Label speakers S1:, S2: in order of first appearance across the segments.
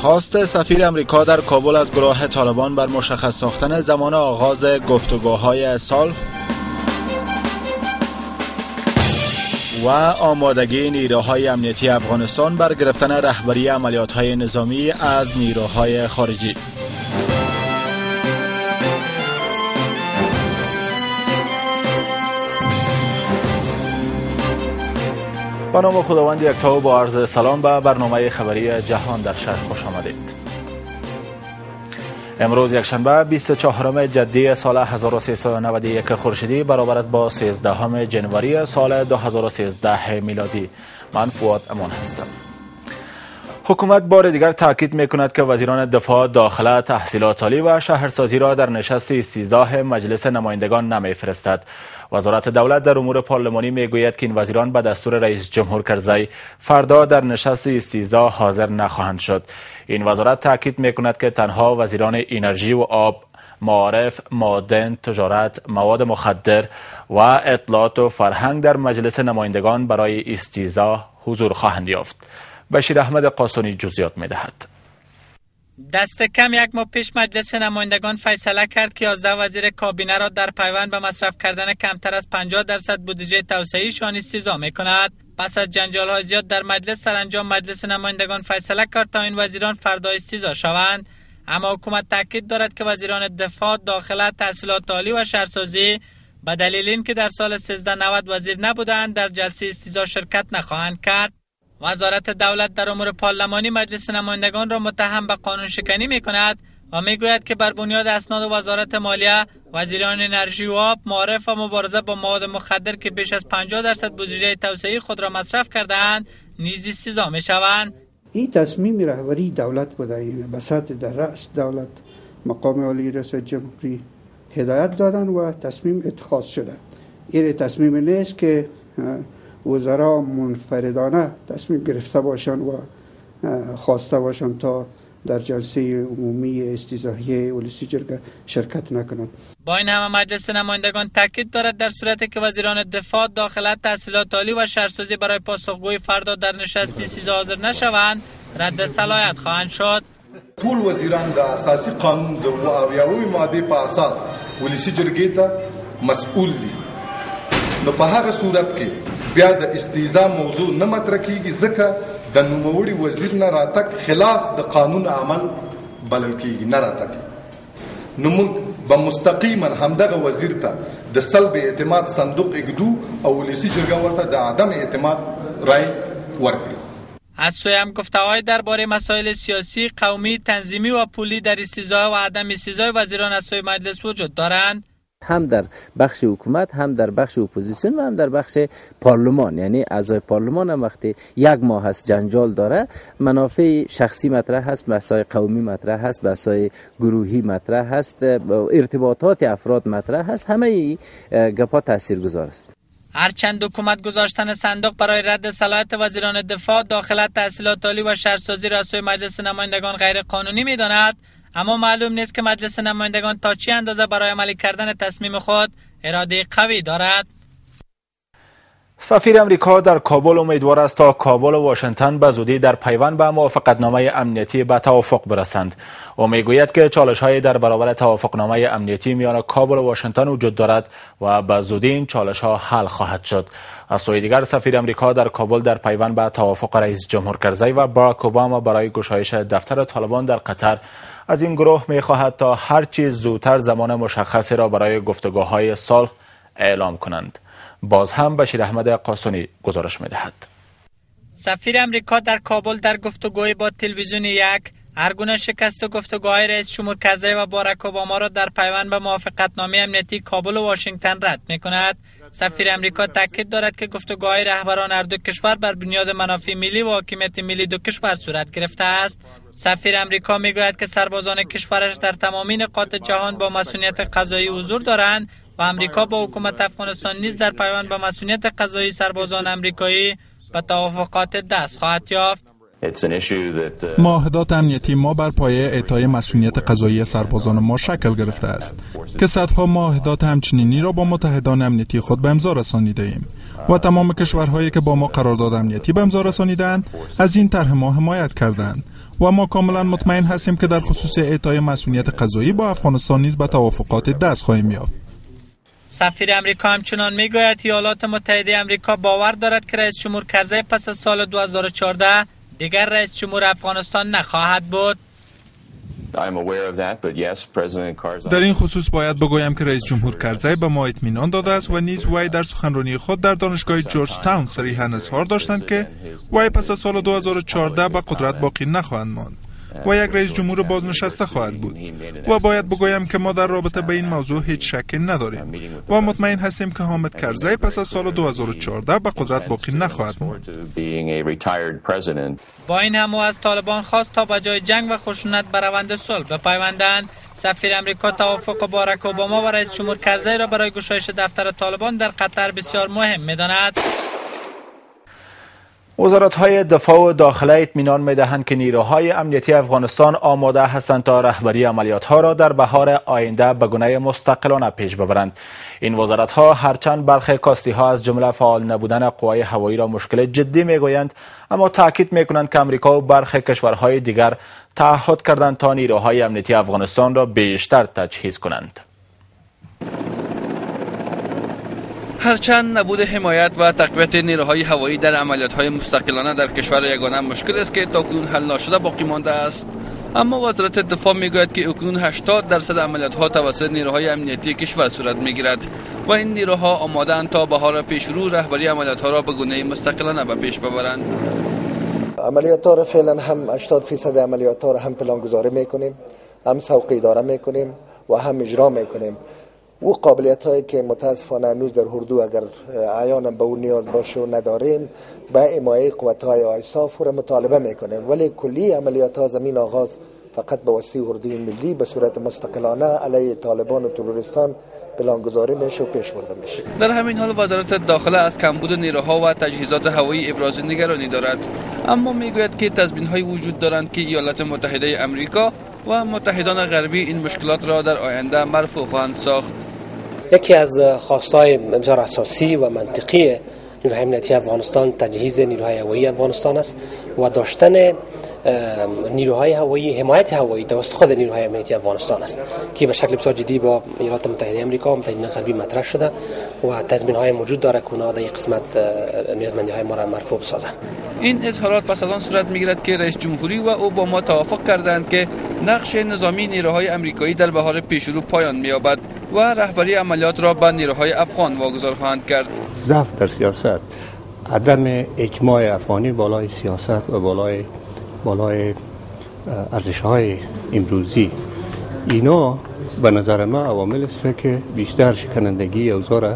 S1: خواست سفیر امریکا در کابل از گروه طالبان بر مشخص ساختن زمان آغاز گفتگوهای صلح و آمادگی نیروهای امنیتی افغانستان بر گرفتن رهبری عملیات‌های نظامی از نیروهای خارجی. با نام خداوند یکتا با عرض سلام به برنامه خبری جهان در شهر خوش آمدید. امروز یکشنبه 24 جدی سال 1391 خورشیدی برابر است با 13 جنوری سال 2013 میلادی. من فؤاد امان هستم. حکومت بار دیگر تاکید می‌کند که وزیران دفاع، داخله، تحصیلات عالی و شهرسازی را در نشست 13 مجلس نمایندگان نمی‌فرستد. وزارت دولت در امور پارلمانی میگوید که این وزیران به دستور رئیس جمهور کرزی فردا در نشست 13 حاضر نخواهند شد. این وزارت تاکید می‌کند که تنها وزیران انرژی و آب، معارف، معدن، تجارت، مواد مخدر و اطلاعات و فرهنگ در مجلس نمایندگان برای استیضاح حضور خواهند یافت. بشیر احمد قاسونی جزئیات می‌دهد.
S2: دست کم یک ماه پیش مجلس نمایندگان فیصله کرد که 11 وزیر کابینه را در پیوند به مصرف کردن کمتر از 50% بودجه توسعه‌ایشان استیضاح می‌کند. پس از جنجال‌های زیاد در مجلس، سرانجام مجلس نمایندگان فیصله کرد تا این وزیران فردا استیضاح شوند. اما حکومت تاکید دارد که وزیران دفاع، داخله، تحصیلات عالی و شهرسازی به دلیل اینکه در سال 1390 وزیر نبودند در جلسه استیضاح شرکت نخواهند کرد. وزارت دولت در امور پارلمانی مجلس نمایندگان را متهم به قانون شکنی می کند و می گوید که بر بنیاد اسناد وزارت مالیه وزیران انرژی و آب، معارف و مبارزه با مواد مخدر که بیش از 50% بودجه توسعه‌ای خود را مصرف کرده‌اند نیز استیضاح می شوند.
S3: این تصمیم رهبری دولت بوده، یعنی بساط در رأس دولت مقام عالی رئیس جمهوری هدایت دادن و تصمیم اتخاذ شده. این تصمیم نیست که وزرا منفردانه تصمیم گرفته باشند و خواسته باشند تا در جلسه عمومی استیضاحیه ولسی جرگه شرکت نکنند.
S2: با این همه مجلس نمایندگان تاکید دارد در صورتی که وزیران دفاع، داخله، تحصیلات عالی و شهرسازی برای پاسخگویی فردا در نشست 13 حاضر نشوند رد صلاحیت خواهند شد.
S4: ټول وزیران د اساسي قانون د اویاومې ماده په اساس ولسی جرګې ته مسؤل دي. نو په هغه صورت کې بیا د استیضاح موضوع نه مطرح کیږي ځکه د نوموړي وزیر نه راتګ خلاف د قانون عمل بلل کیږي، نه راتګ. نو موږ به مستقیما همدغه وزیر ته د سلب اعتماد صندوق اګدو او ولسی جرګه ورته د عدم اعتماد رای ورکړي.
S2: از سوی هم گفته‌های درباره مسائل سیاسی، قومی، تنظیمی و پولی در استیضاح و عدم استیضاح وزیران از سوی مجلس وجود دارند.
S5: هم در بخش حکومت، هم در بخش اپوزیسیون و هم در بخش پارلمان، یعنی اعضای پارلمان هم وقتی یک ماه هست جنجال داره، منافع شخصی مطرح هست، مسائل قومی مطرح هست، مسائل گروهی مطرح هست، ارتباطات افراد مطرح هست، همه گپا تاثیرگذار است.
S2: هرچند حکومت گذاشتن صندوق برای رد صلاحیت وزیران دفاع، داخله، تحصیلات عالی و شهرسازی را از سوی مجلس نمایندگان غیر قانونی می‌داند، اما معلوم نیست که مجلس نمایندگان تا چه اندازه برای عملی کردن تصمیم خود اراده قوی دارد.
S1: سفیر امریکا در کابل امیدوار است تا کابل و واشنگتن به زودی در پیوند به موافقتنامه امنیتی به توافق برسند. او میگوید که چالش‌های در برابر توافقنامه امنیتی میان کابل و واشنگتن وجود دارد و به زودی این چالش‌ها حل خواهد شد. از سوی دیگر سفیر امریکا در کابل در پیوند به توافق رئیس جمهور کرزی و باراک اوباما برای گشایش دفتر طالبان در قطر از این گروه می‌خواهد تا هر چیز زودتر زمان مشخصی را برای گفتگوهای صلح اعلام کنند. باز هم بشیر احمد قاسونی گزارش می‌دهد.
S2: سفیر امریکا در کابل در گفتگوی با تلویزیون یک هرگونه شکست گفتگوهای رئیس جمهور کرزی و باراک اوباما را در پیوند به موافقتنامه امنیتی کابل و واشنگتن رد می‌کند. سفیر امریکا تاکید دارد که گفتگوهای رهبران هر دو کشور بر بنیاد منافع ملی و حاکمیت ملی دو کشور صورت گرفته است. سفیر امریکا میگوید که سربازان کشورش در تمامی نقاط جهان با مسئولیت قضایی حضور دارند و امریکا با حکومت افغانستان نیز در پیوند به مسئولیت قضایی سربازان امریکایی به توافقات دست خواهد یافت.
S6: معاهدات امنیتی ما بر پایه اعطای مسئولیت قضایی سربازان ما شکل گرفته است که صدها معاهدات همچنینی را با متحدان امنیتی خود به امضا رسانیده ایم و تمام کشورهایی که با ما قرارداد امنیتی به امضا رسانیدند از این طرح ما حمایت کردند و ما کاملا مطمئن هستیم که در خصوص اعطای مسئولیت قضایی با افغانستان نیز به توافقات دست خواهیم یافت.
S2: سفیر امریکا همچنان میگوید ایالات متحده امریکا باور دارد که رئیس جمهور کرزی پس از سال 2014 دیگر رئیس جمهور افغانستان نخواهد بود.
S6: در این خصوص باید بگویم که رئیس جمهور کرزی به ما اطمینان داده است و نیز وی در سخنرانی خود در دانشگاه جورج تاون صریحاً اظهار داشتند که وی پس از سال 2014 به قدرت باقی نخواهند ماند و یک رئیس جمهور بازنشسته خواهد بود و باید بگویم که ما در رابطه به این موضوع هیچ شکی نداریم و مطمئن هستیم که حامد کرزی پس از سال 2014 به قدرت باقی نخواهد ماند.
S2: با این هم از طالبان خواست تا به جای جنگ و خشونت به روند صلح بپیوندند. سفیر امریکا توافق باراک اوباما و رئیس جمهور کرزی را برای گشایش دفتر طالبان در قطر بسیار مهم می‌داند.
S1: وزارت‌های دفاع و داخله اطمینان می‌دهند که نیروهای امنیتی افغانستان آماده هستند تا رهبری عملیات‌ها را در بهار آینده به گونه مستقلانه پیش ببرند. این وزارت‌ها هرچند برخی کاستی‌ها از جمله فعال نبودن قوای هوایی را مشکل جدی می‌گویند، اما تاکید می‌کنند که امریکا و برخی کشورهای دیگر تعهد کردند تا نیروهای امنیتی افغانستان را بیشتر تجهیز کنند.
S7: هرچند نبود حمایت و تقویت نیروهای هوایی در عملیات‌های مستقلانه در کشور یگانه مشکل است که تاکنون حل نشده باقی مانده است، اما وزارت دفاع میگوید که اکنون 80% عملیات‌ها توسط نیروهای امنیتی کشور صورت میگیرد و این نیروها آماده‌اند تا بهار پیشرو رهبری عملیات‌ها را به گونه مستقلانه به پیش ببرند.
S8: عملیات‌ها را فعلا هم 80% عملیات‌ها را هم پلانگذاری میکنیم، هم سوق اداره میکنیم و هم اجرا میکنیم. و قابلیت هایی که متاسفانه هنوز در اردو اگر عیانا به اون نیاز باشه و نداریم به حمایت قوت های آیساف را مطالبه میکنیم، ولی کلی عملیات ها زمین آغاز فقط به وسیله اردوی ملی به صورت مستقلانه علیه طالبان و تروریستان پلانگذاری میشه و پیش برده میشه.
S7: در همین حال وزارت داخله از کمبود نیروها و تجهیزات هوایی ابراز نگرانی دارد، اما میگوید که تضمین‌های وجود دارند که ایالات متحده امریکا و متحدان غربی این مشکلات را در آینده مرفوع خواهند ساخت.
S9: یکی از خواستهای بسیار اساسی و منطقی نیروهای امنیتی افغانستان تجهیز نیروهای هوایی افغانستان است و داشتن نیروهای هوایی، حمایت هوایی توسط خود نیروهای امنیتی افغانستان است که به شکل بسیار جدی با ایالات متحده آمریکا و متحدین غربی مطرح شده و تضمین‌های موجود داره که اونها در این قسمت نیازمندی‌های ما را مرفوع بسازند.
S7: این اظهارات پس از آن صورت می‌گیرد که رئیس جمهوری و اوباما توافق کردند که نقش نظامی نیروهای آمریکایی در بهار پیشرو پایان می‌یابد و رهبری عملیات را به نیروهای افغان واگذار خواهند کرد.
S10: ضعف در سیاست، عدم اجماع افغانی بالای سیاست و بالای ارزش‌های امروزی، اینا به نظر ما عوامل است که بیشتر شکنندگی اوضاع را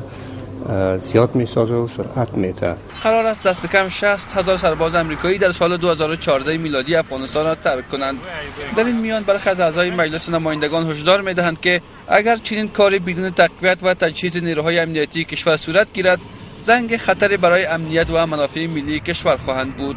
S10: زیاد می‌سازه و سرعت می‌ده.
S7: قرار است دست کم 60,000 سرباز آمریکایی در سال 2014 میلادی افغانستان را ترک کنند. در این میان برخی از اعضای مجلس نمایندگان هشدار می‌دهند که اگر چنین کاری بدون تقویت و تجهیز نیروهای امنیتی کشور صورت گیرد، زنگ خطری برای امنیت و منافع ملی کشور خواهند بود.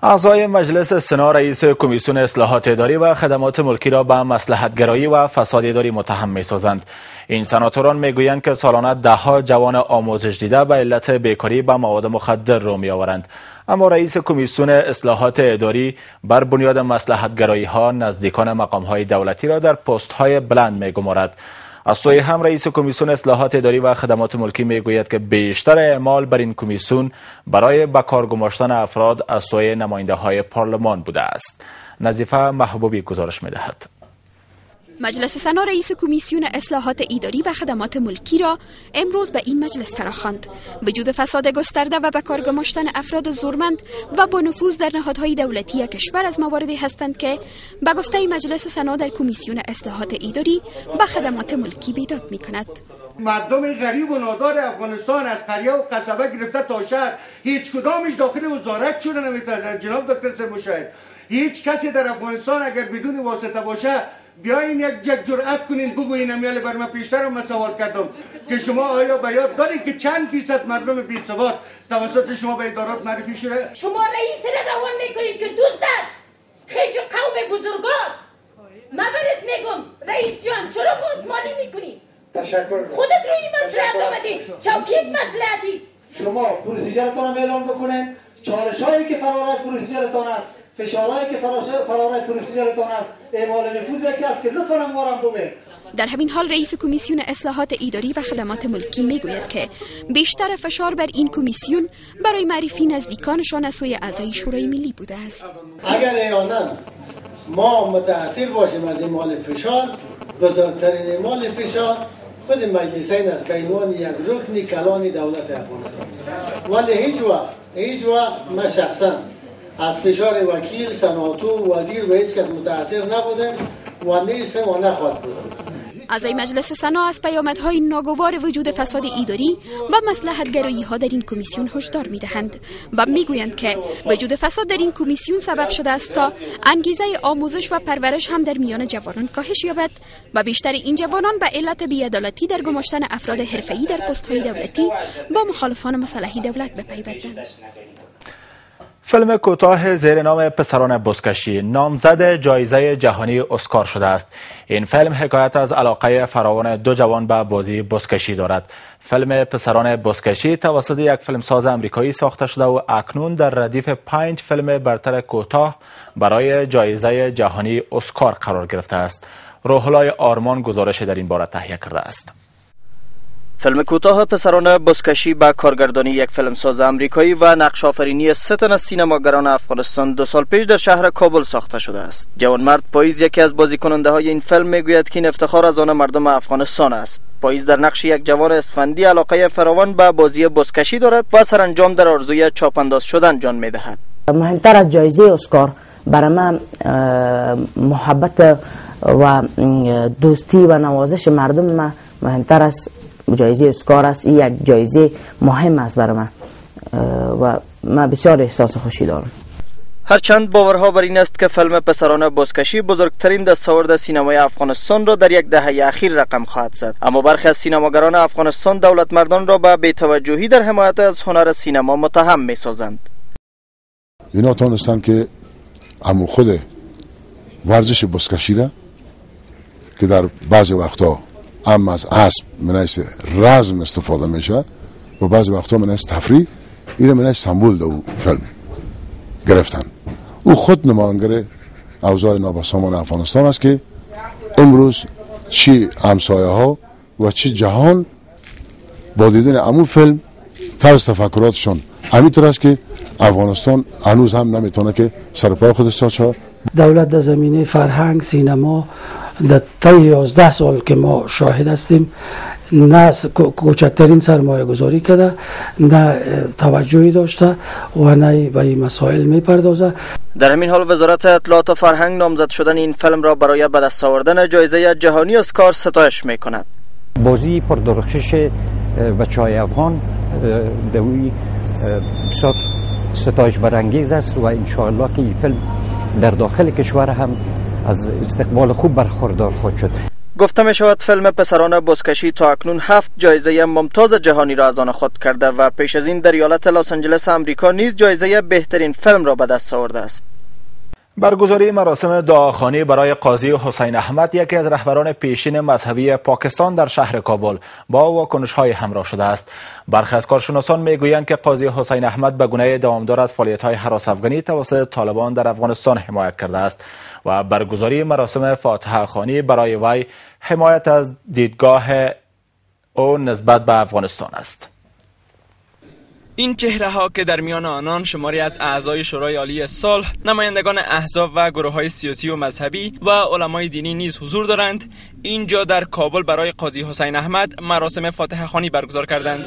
S1: اعضای مجلس سنا رئیس کمیسیون اصلاحات اداری و خدمات ملکی را به مصلحت‌گرایی و فساد اداری متهم می‌سازند. این سناتوران میگویند که سالانه ده‌ها جوان آموزش دیده به علت بیکاری به مواد مخدر رو می‌آورند. اما رئیس کمیسیون اصلاحات اداری بر بنیاد مصلحت‌گرایی‌ها نزدیکان مقام‌های دولتی را در پست‌های بلند می‌گمارد. از سوی هم رئیس کمیسیون اصلاحات اداری و خدمات ملکی میگوید که بیشتر اعمال بر این کمیسیون برای به کار گماشتن افراد از سوی نماینده‌های پارلمان بوده است. نظیفه محبوبی گزارش می‌دهد.
S11: مجلس سنا رئیس کمیسیون اصلاحات اداری و خدمات ملکی را امروز به این مجلس فراخواند. وجود فساد گسترده و به کار گماشتن افراد زورمند و با نفوذ در نهادهای دولتی کشور از مواردی هستند که به گفته مجلس سنا در کمیسیون اصلاحات اداری و خدمات ملکی بیداد می‌کند.
S3: مردم غریب و نادار افغانستان از قریه و قصبه گرفته تا شهر هیچ کدامش داخل وزارت شده نمیتونن. جناب دکتر سموشاهد، هیچ کسی در افغانستان اگر بدون واسطه باشه بیاین یک جرأت کنین بگوین امیال بر من پیشتر هم سوال کردم که شما آیا به یاد دارید که چند فیصد مردم بی‌سواد توسط شما به ادارات معرفی شده؟
S12: شما رئیس را روان میکنید که دوست است خیش قوم بزرگاست. من برات میگم رئیس جان چرا بازمانی میکنی؟
S3: تشکر.
S12: خودت روی مسئله آمدی، چوکیت مسئله است.
S13: شما پروسیجرتان را اعلام بکنین، چالش‌هایی که فرار از پروسیجرتان است فشارهایی که فرار پروسیجرتان است اعمال نفوذ یکی است که لطفاً ما را ببین.
S11: در همین حال رئیس کمیسیون اصلاحات اداری و خدمات ملکی میگوید که بیشتر فشار بر این کمیسیون برای معرفی نزدیکانشان از سوی اعضای شورای ملی بوده است.
S13: اگر احیانا ما متاثر باشیم از اعمال فشار، بزرگترین اعمال فشار خود مجلسین است به عنوان یک رکن کلان دولت افغانستان. ولی هیچ وقت من شخصا از فشار وکیل، سناتور، وزیر و هیچ کس متاثر نبودم و نیستم و نخواهد بود.
S11: اعضای مجلس سنا از پیامدهای ناگوار وجود فساد اداری و مصلحت‌گرایی‌ها در این کمیسیون هشدار می‌دهند و می‌گویند که وجود فساد در این کمیسیون سبب شده است تا انگیزه آموزش و پرورش هم در میان جوانان کاهش یابد و بیشتر این جوانان به علت بی‌عدالتی در گماشتن افراد حرفه‌ای در پست‌های دولتی با مخالفان مسلح دولت بپیوندند.
S1: فیلم کوتاه زیر نام پسران بزکشی نامزد جایزه جهانی اسکار شده است. این فیلم حکایت از علاقه فراوان دو جوان به بازی بزکشی دارد. فیلم پسران بزکشی توسط یک فیلمساز آمریکایی ساخته شده و اکنون در ردیف 5 فیلم برتر کوتاه برای جایزه جهانی اسکار قرار گرفته است. روح‌الله آرمان گزارش در این باره تهیه کرده است.
S14: فیلم کوتاه پسران بزکشی با کارگردانی یک فیلمساز آمریکایی و نقش آفرینی 3 تن از سینماگران افغانستان 2 سال پیش در شهر کابل ساخته شده است. جوانمرد پاییز یکی از بازیکننده های این فیلم میگوید که این افتخار از آن مردم افغانستان است. پاییز در نقش یک جوان اسفندی علاقه فراوان به بازی بزکشی دارد و سرانجام در آرزوی چاپانداز شدن جان میدهد.
S15: مهمتر از جایزه اسکار برای من محبت و دوستی و نوازش مردم من مهمتر از جایزه اسکار است. این یک جایزه مهم است برای من و من بسیار احساس خوشی دارم.
S14: هرچند باورها بر این است که فیلم پسران بزکشی بزرگترین دستاورد سینمای افغانستان را در یک دهه اخیر رقم خواهد زد، اما برخی از سینماگران افغانستان دولتمردان را به بی‌توجهی در حمایت از هنر سینما متهم می‌سازند.
S16: اینا تونستن که عمو خود ورزش بزکشی را که در بعضی وقتا هم از اسب منیس رزم استفاده میشه و بعضی وقتا منیس تفریح این منیس سمبول دو فیلم گرفتن. او خود نماینده اوضاع نابسامان افغانستان است که امروز چی همسایه ها و چی جهان با دیدن امون فیلم طرز تفکراتشون همینطور است که افغانستان هنوز هم نمیتونه که سرپای خودش چاچه.
S17: دولت در زمینه فرهنگ سینما در طی 11 سال که ما شاهد هستیم نه کوچکترین سرمایه گذاری کرده، نه توجهی داشته و نه به این مسائل میپردازه.
S14: در همین حال وزارت اطلاعات و فرهنگ نامزد شدن این فیلم را برای به دست آوردن جایزه جهانی اسکار ستایش میکند.
S18: بازی پردرخشش بچه‌های افغان دوی بسیار ستایش برانگیز است و ان شاء الله که این فیلم در داخل کشور هم از استقبال خوب برخوردار خود شد.
S14: گفته می شود فیلم پسران بزکشی تا اکنون 7 جایزه ممتاز جهانی را از آن خود کرده و پیش از این در ایالت لس آنجلس آمریکا نیز جایزه بهترین فیلم را به دست آورده است.
S1: برگزاری مراسم دعاخوانی برای قاضی حسین احمد یکی از رهبران پیشین مذهبی پاکستان در شهر کابل با واکنش‌های همراه شده است. برخی از کارشناسان میگویند که قاضی حسین احمد به گونه دوامدار از فعالیت‌های هراس افغانی توسط طالبان در افغانستان حمایت کرده است و برگزاری مراسم فاتحه خوانی برای وی حمایت از دیدگاه او نسبت به افغانستان است.
S19: این چهره ها که در میان آنان شماری از اعضای شورای عالی صلح، نمایندگان احزاب و گروه های سیاسی و مذهبی و علمای دینی نیز حضور دارند، اینجا در کابل برای قاضی حسین احمد مراسم فاتحه خوانی برگزار کردند.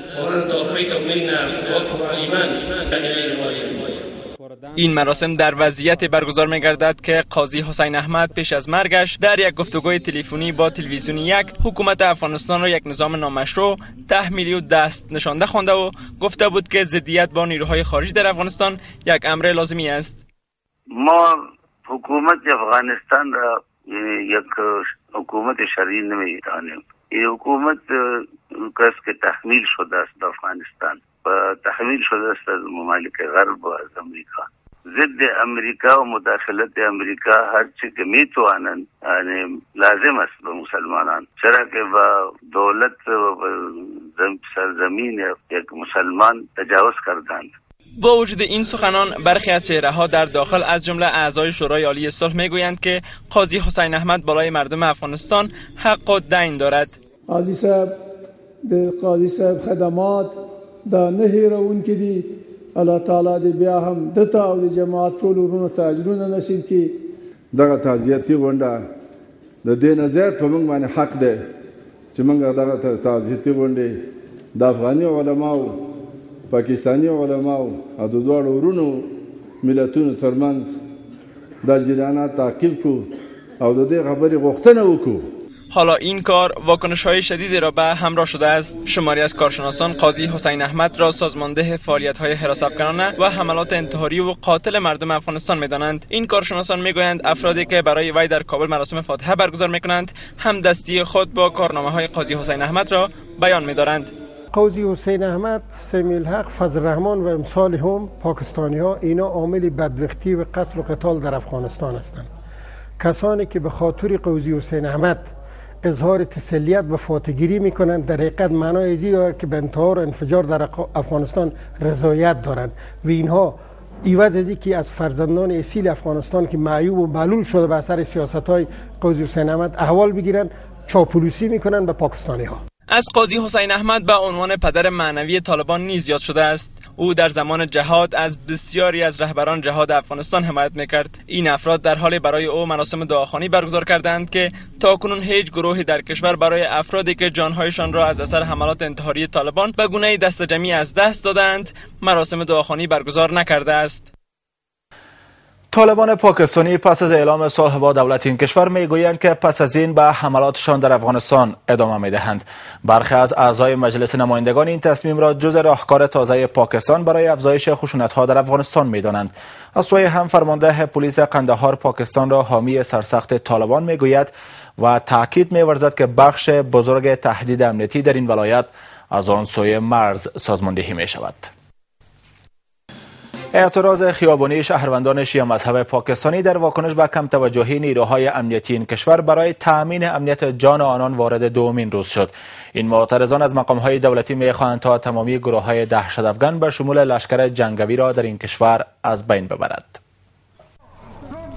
S19: این مراسم در وضعیت برگزار می‌گردد که قاضی حسین احمد پیش از مرگش در یک گفتگوی تلفنی با تلویزیون یک حکومت افغانستان را یک نظام نامشروع، تحمیلی و دست نشانده خوانده و گفته بود که ضدیت با نیروهای خارجی در افغانستان یک امر لازمی است.
S20: ما حکومت افغانستان را یک حکومت شرعی نمی‌دانیم. این حکومت کسی که تحمیل شده است در افغانستان و تحمیل شده است از ممالک غرب و از امریکا. ضد امریکا و مداخلت امریکا هر چی که میتوانند یعنی لازم است به مسلمانان، چرا که با دولت و سرزمین یک مسلمان تجاوز کردند.
S19: با وجود این سخنان، برخی از چهره‌ها در داخل از جمله اعضای شورای عالی صلح میگویند که قاضی حسین احمد بالای مردم افغانستان حق و دین دارد.
S21: قاضی صاحب خدمات دا نه هیرون کې دي. الله تعالی دې بیا هم دته او د جماعت ټول ورونو ته اجرونه نصیب کړي.
S22: دغه تعزیتي غونډه د دې نه زیات په موږ باندې حق دی چې موږ دغه تعزیتي غونډې د افغاني علماو، پاکستانی علماو او د دواړو ورونو ملتونو ترمنځ د جریانات تعقیب کو او د دې خبرې غوښتنه وکړو.
S19: حالا این کار واکنش‌های شدیدی را به همراه شده است. شماری از کارشناسان قاضی حسین احمد را سازمانده فعالیت‌های حراست‌افکنانه و حملات انتحاری و قاتل مردم افغانستان می‌دانند. این کارشناسان می‌گویند افرادی که برای وی در کابل مراسم فاتحه برگزار می‌کنند، همدستی خود با کارنامه‌های قاضی حسین احمد را بیان می‌دارند.
S23: قاضی حسین احمد، سمیع الحق، فضل الرحمن و امثال هم پاکستانی‌ها اینا عامل بدبختی و قتل و قتال در افغانستان هستند. کسانی که به خاطر قاضی حسین احمد اظهار تسلیت و فاتحگیری میکنند در حقیقت معنای ازی دارد که به انتحار و انفجار در افغانستان رضایت دارند و اینها ایواز ازی که از فرزندان اصیل افغانستان که معیوب و معلول شده به اثر سیاست‌های قاضی حسین احمد احوال بگیرند، چاپلوسی میکنند به پاکستانی‌ها.
S19: از قاضی حسین احمد به عنوان پدر معنوی طالبان نیز یاد شده است. او در زمان جهاد از بسیاری از رهبران جهاد افغانستان حمایت میکرد. این افراد در حال برای او مراسم دعاخوانی برگزار کردند که تاکنون هیچ گروهی در کشور برای افرادی که جانهایشان را از اثر حملات انتحاری طالبان به گونه‌ای دست جمعی از دست دادند مراسم دعاخوانی برگزار نکرده است.
S1: طالبان پاکستانی پس از اعلام صلح با دولت این کشور میگویند که پس از این به حملاتشان در افغانستان ادامه میدهند. برخی از اعضای مجلس نمایندگان این تصمیم را جز راهکار تازه پاکستان برای افزایش خشونت‌ها در افغانستان میدانند. از سوی هم فرمانده پلیس قندهار پاکستان را حامی سرسخت طالبان میگوید و تاکید می‌ورزد که بخش بزرگ تهدید امنیتی در این ولایت از آن سوی مرز سازماندهی می‌شود. اعتراض خیابانی شهروندان شیعه مذهب پاکستانی در واکنش به کم توجهی نیروهای امنیتی این کشور برای تأمین امنیت جان آنان وارد دومین روز شد. این معترضان از مقام‌های دولتی می‌خواهند تا تمامی گروه‌های دهشت‌افکن به شمول لشکر جنگاوی را در این کشور از بین ببرد.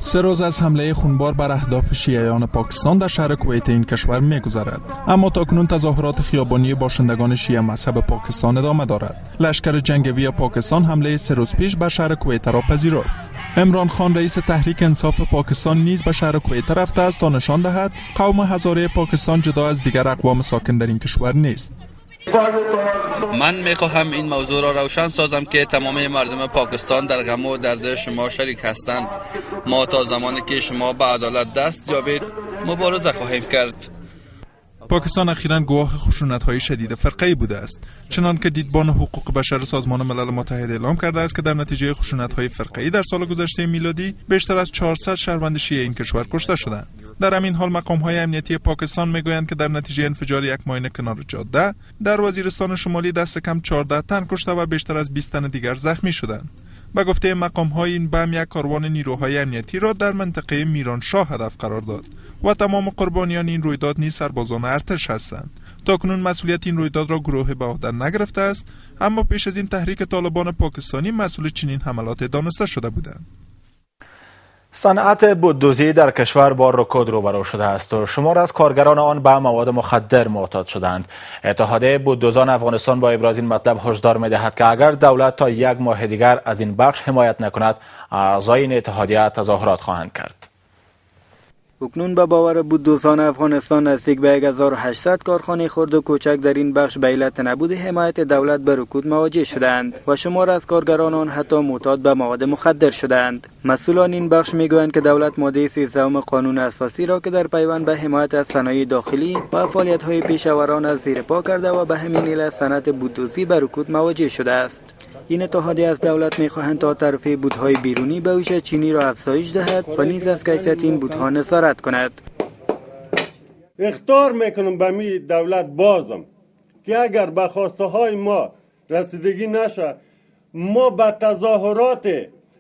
S6: 3 روز از حمله خونبار بر اهداف شیعیان پاکستان در شهر کویت این کشور می‌گذرد، اما تاکنون تظاهرات خیابانی باشندگان شیعه مذهب پاکستان ادامه دارد. لشکر جنگاوی پاکستان حمله 3 روز پیش بر شهر کویت را پذیرفت. عمران خان رئیس تحریک انصاف پاکستان نیز به شهر کویت رفته است تا نشان دهد قوم هزاره پاکستان جدا از دیگر اقوام ساکن در این کشور نیست.
S7: من میخواهم این موضوع را روشن سازم که تمام مردم پاکستان در غم و درد شما شریک هستند. ما تا زمانی که شما به عدالت دست یابید مبارزه خواهیم کرد.
S6: پاکستان اخیراً گواه خشونت‌های شدید فرقه‌ای بوده است، چنانکه دیدبان حقوق بشر سازمان ملل متحد اعلام کرده است که در نتیجه خشونت‌های فرقه‌ای در سال گذشته میلادی بیشتر از 400 شهروند شیعه این کشور کشته شدند. در همین حال مقام‌های امنیتی پاکستان میگویند که در نتیجه انفجار یک ماین کنار جاده در وزیرستان شمالی دست کم 14 تن کشته و بیشتر از 20 تن دیگر زخمی شدند. به گفته مقام‌ها این بم یک کاروان نیروهای امنیتی را در منطقه میرانشاه هدف قرار داد و تمام قربانیان این رویداد نیز سربازان ارتش هستند. تاکنون مسئولیت این رویداد را گروه به عهده نگرفته است، اما پیش از این تحریک طالبان پاکستانی مسئول چنین حملات دانسته شده بودند.
S1: صنعت بوددوزی در کشور با رکود روبرو شده است و شمار از کارگران آن به مواد مخدر معتاد شدند. اتحادیه بوددوزان افغانستان با ابراز این مطلب هشدار می‌دهد که اگر دولت تا 1 ماه دیگر از این بخش حمایت نکند، اعضای این اتحادیه تظاهرات خواهند کرد.
S24: اکنون به باور بوددوزان افغانستان نزدیک به 1800 کارخانه خرد و کوچک در این بخش به علت نبود حمایت دولت به رکود مواجه شدند و شمار از کارگران آن حتی معتاد به مواد مخدر شدند. مسئولان این بخش میگویند که دولت ماده 13 قانون اساسی را که در پیوند به حمایت از صنایع داخلی و فعالیت‌های پیشاوران از زیر پا کرده و به همین علت صنعت بوددوزی به رکود مواجه شده است. این اتحادیه از دولت می‌خواهند تا تعرفه بودهای بیرونی به هوش چینی را افزایش دهد و نیز از کیفیت این بودها نظارت کند.
S25: اخطار میکنم به می دولت بازم که اگر به خواسته های ما رسیدگی نشه، ما به تظاهرات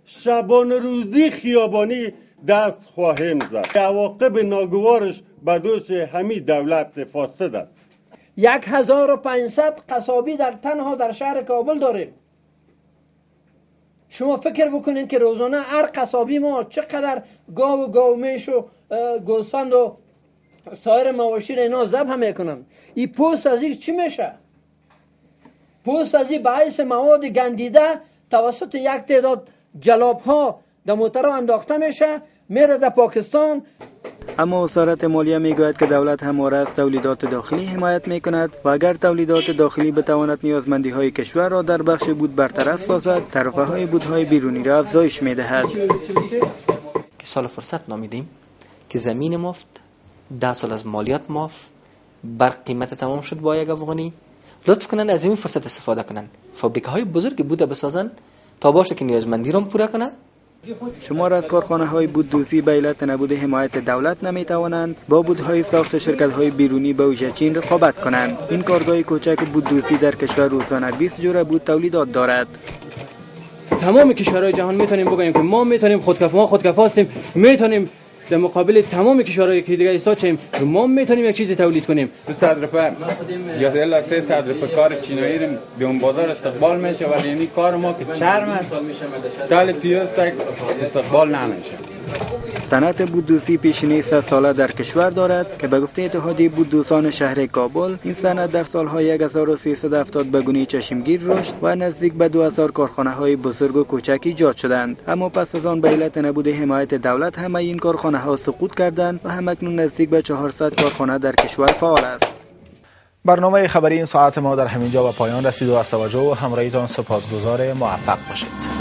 S25: شبانه روزی خیابانی دست خواهیم زد. عواقب ناگوارش به دوش همین دولت فاسد است.
S26: 1500 قصابی در تنها در شهر کابل داریم.
S2: شما فکر بکنین که روزانه هر قصابی ما چقدر گاو و گاومیش و گوسفند و سایر مواشی را اینا ذبح میکنن. این پوست از این چی میشه؟ پوست از این باعث مواد گندیده توسط یک تعداد جلاب ها در موترها انداخته میشه، میره در پاکستان.
S24: اما وزارت مالیه میگوید که دولت همواره از تولیدات داخلی حمایت میکند و اگر تولیدات داخلی بتواند نیازمندی های کشور را در بخش بود برطرف سازد، تعرفه های بودهای بیرونی را افزایش میدهد.
S4: سال فرصت نامیدیم که زمین مفت، 10 سال از مالیات معاف، بر قیمت تمام شد با یک افغانی. لطف کنن از این فرصت استفاده کنن، فابریکه های بزرگ بوده بسازن تا باشه که نیازمندی را پوره کنه.
S24: شمار از کارخانه های بوددوزی به علت نبود حمایت دولت نمی توانند با بودهای ساخت شرکت های بیرونی به ویژه چین رقابت کنند. این کارگاه کوچک بوددوزی در کشور روزانه 20 جور بود تولیدات دارد.
S5: تمام کشورهای جهان میتونیم بگوییم که ما میتونیم خودکفا هستیم، میتونیم در مقابل تمام کشورهای که دیگه ایسا چیم ما میتونیم یک چیزی تولید کنیم.
S8: 200 روپیه یا الا 300 روپیه کار چینایی رو در بازار استقبال میشه، ولی یعنی کار ما که چرم است دال پیاز تک استقبال نمیشه.
S24: صنعت بوددوزی پیشینه 3 ساله در کشور دارد که به گفته اتحادیه بوددوزان شهر کابل این صنعت در سالهای 1370 به گونه چشمگیر رشد و نزدیک به 2000 کارخانه های بزرگ و کوچک ایجاد شدند. اما پس از آن به علت نبود حمایت دولت همه این کارخانه ها سقوط کردند و همکنون نزدیک به 400 کارخانه در کشور فعال است.
S1: برنامه خبری این ساعت ما در همینجا به پایان رسید و از توجه و همراهیتان سپاسگزار. موفق باشید.